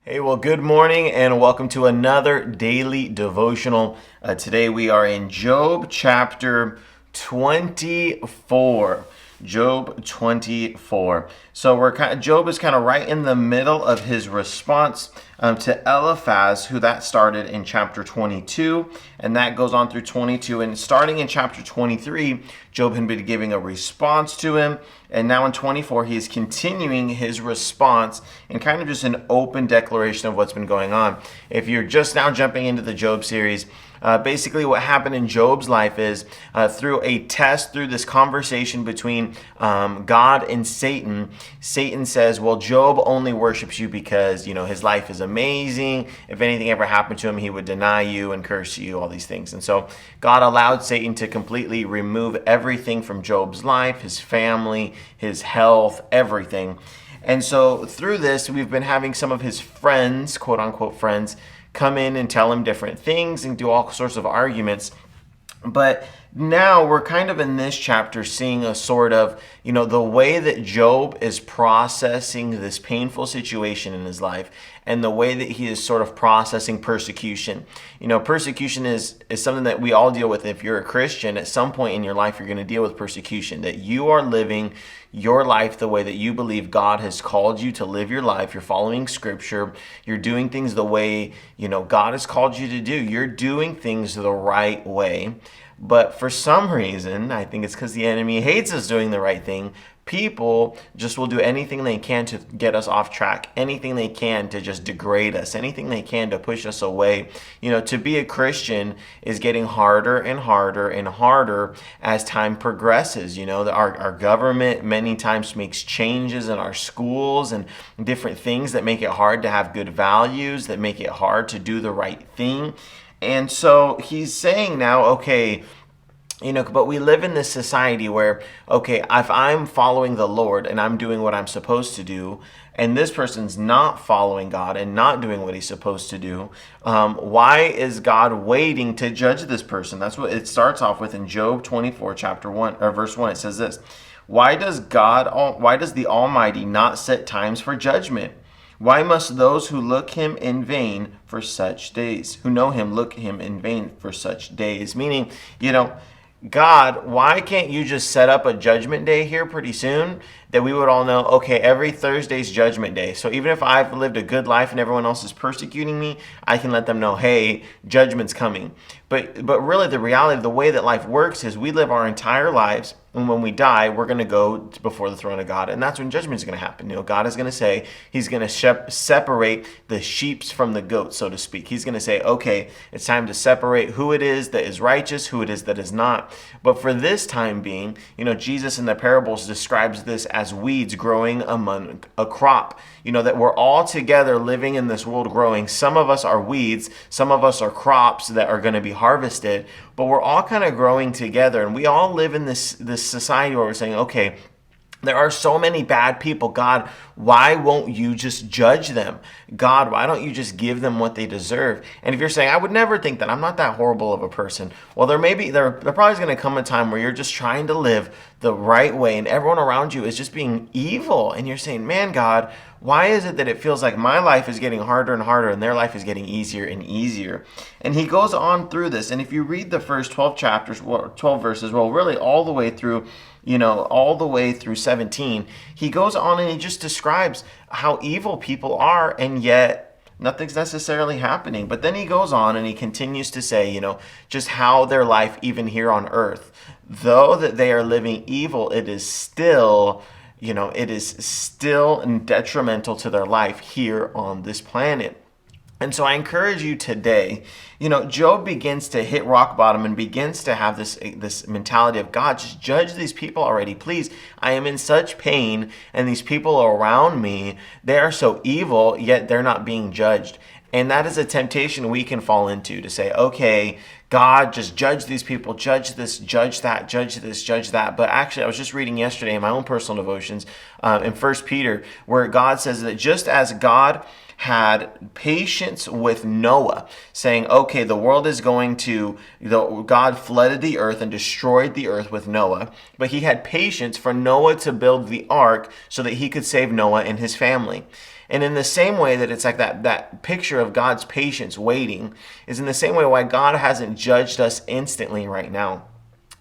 Hey, well, good morning and welcome to another daily devotional. Today we are in Job chapter 24. Job 24. So Job is kind of right in the middle of his response to Eliphaz, who that started in chapter 22, and that goes on through 22. And starting in chapter 23, Job had been giving a response to him, and now in 24, he is continuing his response in kind of just an open declaration of what's been going on. If you're just now jumping into the Job series, basically what happened in Job's life is through a test, through this conversation between God and Satan, Satan says, well, Job only worships you because, his life is amazing. If anything ever happened to him, he would deny you and curse you, all these things. And so God allowed Satan to completely remove everything from Job's life, his family, his health, everything. And so through this, we've been having some of his friends, quote unquote friends, come in and tell him different things and do all sorts of arguments. But now we're kind of in this chapter seeing a sort of, the way that Job is processing this painful situation in his life and the way that he is sort of processing persecution. Persecution is something that we all deal with. If you're a Christian, at some point in your life, you're going to deal with persecution, that you are living your life the way that you believe God has called you to live your life. You're following scripture. You're doing things the way, God has called you to do. You're doing things the right way. But for some reason, I think it's because the enemy hates us doing the right thing, people just will do anything they can to get us off track, anything they can to just degrade us, anything they can to push us away. To be a Christian is getting harder and harder and harder as time progresses. Our government many times makes changes in our schools and different things that make it hard to have good values, that make it hard to do the right thing. And so he's saying now, okay, but we live in this society where, okay, if I'm following the Lord and I'm doing what I'm supposed to do, and this person's not following God and not doing what he's supposed to do, why is God waiting to judge this person? That's what it starts off with in Job 24, chapter 1, or verse 1. It says this: why does the Almighty not set times for judgment? Why must those who look him in vain for such days, who know him, look him in vain for such days? Meaning, God, why can't you just set up a judgment day here pretty soon that we would all know, okay, every Thursday's judgment day. So even if I've lived a good life and everyone else is persecuting me, I can let them know, hey, judgment's coming. But really the reality of the way that life works is we live our entire lives, and when we die, we're going to go before the throne of God. And that's when judgment is going to happen. God is going to say, he's going to separate the sheep from the goats, so to speak. He's going to say, okay, it's time to separate who it is that is righteous, who it is that is not. But for this time being, Jesus in the parables describes this as weeds growing among a crop. That we're all together living in this world growing. Some of us are weeds, some of us are crops that are going to be harvested, but we're all kind of growing together, and we all live in this society where we're saying, okay, there are so many bad people. God, why won't you just judge them? God, why don't you just give them what they deserve? And if you're saying, I would never think that, I'm not that horrible of a person. Well, there probably is going to come a time where you're just trying to live the right way and everyone around you is just being evil. And you're saying, man, God, why is it that it feels like my life is getting harder and harder and their life is getting easier and easier? And he goes on through this. And if you read the first 12 chapters, 12 verses, well, really all the way through, all the way through 17, he goes on and he just describes how evil people are, and yet nothing's necessarily happening. But then he goes on and he continues to say, just how their life, even here on earth, though that they are living evil, it is still detrimental to their life here on this planet. And so I encourage you today, Job begins to hit rock bottom and begins to have this mentality of, God, just judge these people already, please. I am in such pain, and these people around me, they are so evil, yet they're not being judged. And that is a temptation we can fall into, to say, okay, God, just judge these people, judge this, judge that, judge this, judge that. But actually, I was just reading yesterday in my own personal devotions in 1 Peter, where God says that just as God had patience with Noah, saying, okay, the world is going to, God flooded the earth and destroyed the earth with Noah, but he had patience for Noah to build the ark so that he could save Noah and his family. And in the same way that it's like that picture of God's patience waiting is in the same way why God hasn't judged us instantly right now.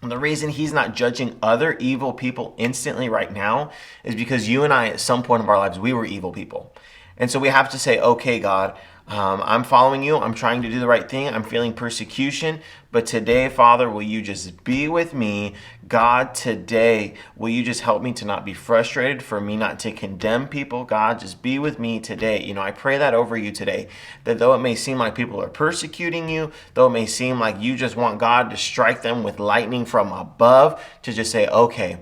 And the reason he's not judging other evil people instantly right now is because you and I, at some point of our lives, we were evil people. And so we have to say, okay, God, I'm following you. I'm trying to do the right thing. I'm feeling persecution. But today, Father, will you just be with me? God, today, will you just help me to not be frustrated, for me not to condemn people? God, just be with me today. I pray that over you today, that though it may seem like people are persecuting you, though it may seem like you just want God to strike them with lightning from above, to just say, okay,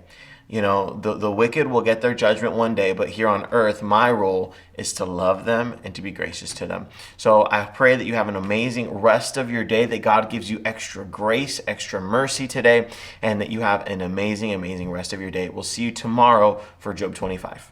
the wicked will get their judgment one day, but here on earth, my role is to love them and to be gracious to them. So I pray that you have an amazing rest of your day, that God gives you extra grace, extra mercy today, and that you have an amazing, amazing rest of your day. We'll see you tomorrow for Job 25.